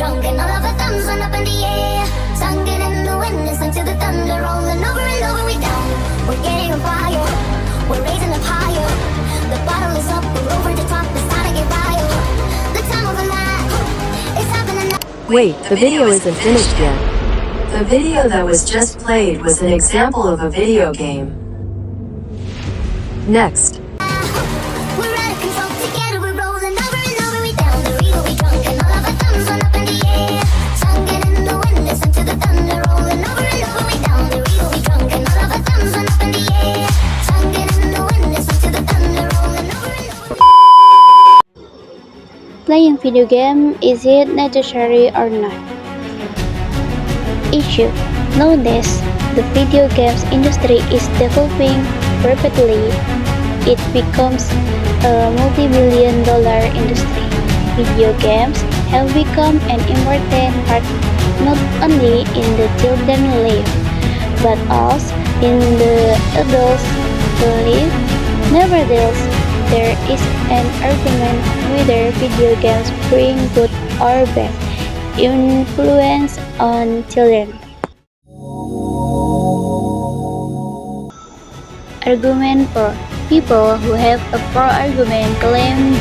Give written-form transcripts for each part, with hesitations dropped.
drunk and all of our thumbs went up in the air. Sung it in the wind and sung to the thunder, rolling over and over we down. We're getting on fire, we're raising up higher. The bottle is up, we're over the top, it's time to get wild. The time of a life, it's happening now. Wait, the video isn't finished yet. The video that was just played was an example of a video game. Next. We're out of control together, we're rolling over and over we down. The real we drunk and all of our thumbs went up in the air. Sung it in the wind and sung to the thunder, rolling over and over we down. The real we drunk and all of our thumbs went up in the air. Sung it in the wind and sung to the thunder, rolling over and over. Playing video game, is it necessary or not? Issue. Nowadays, the video games industry is developing rapidly. It becomes a multi-billion-dollar industry. Video games have become an important part not only in the children's life, but also in the adults' life. Nevertheless, there is an argument whether video games bring good or bad influence on children. Argument for people who have a pro argument claim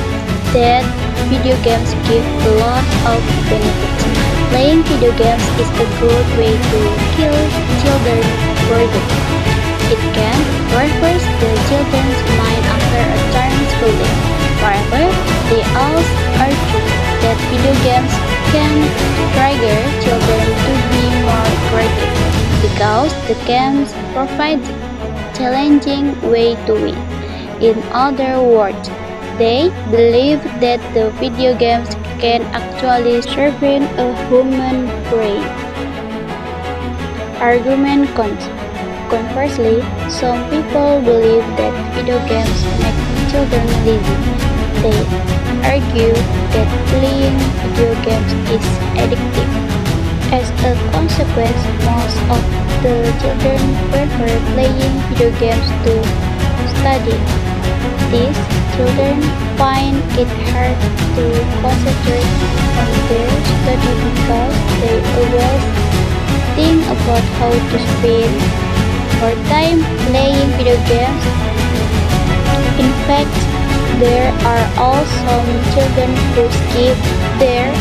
that video games give a lot of benefits. Playing video games is a good way to kill children boredom. It can refresh the children's mind after a tiring school day. However, they also argue that video games can trigger children to be more creative because the games provide challenging way to win. In other words, they believe that the video games can actually sharpen a human brain. Argument cons. Conversely, some people believe that video games make children lazy. They argue that playing video games is addictive. As a consequence, most of the children prefer playing video games to study. These children find it hard to concentrate on their study because they always think about how to spend more time playing video games. In fact, there are also some children who skip their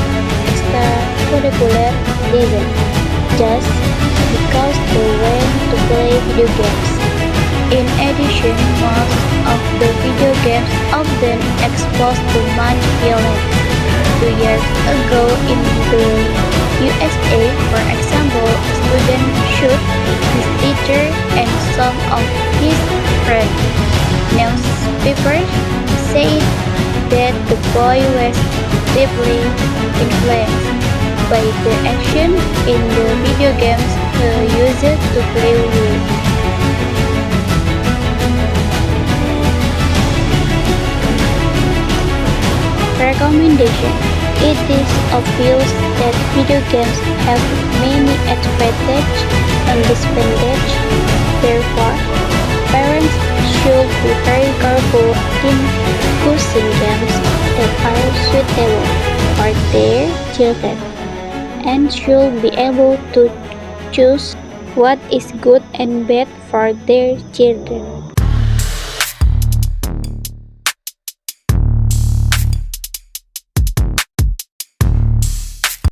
extracurricular lessons just because they want to play video games. In addition, most of the video games often expose too much violence. 2 years ago in the USA, for example, a student shot his teacher and some of his friends. Newspapers said that the boy was deeply influenced by the action in the video games he used to play with. Recommendation. It is obvious that video games have many advantages and disadvantages. Therefore, parents should be very careful in choosing games that are suitable for their children and should be able to choose what is good and bad for their children.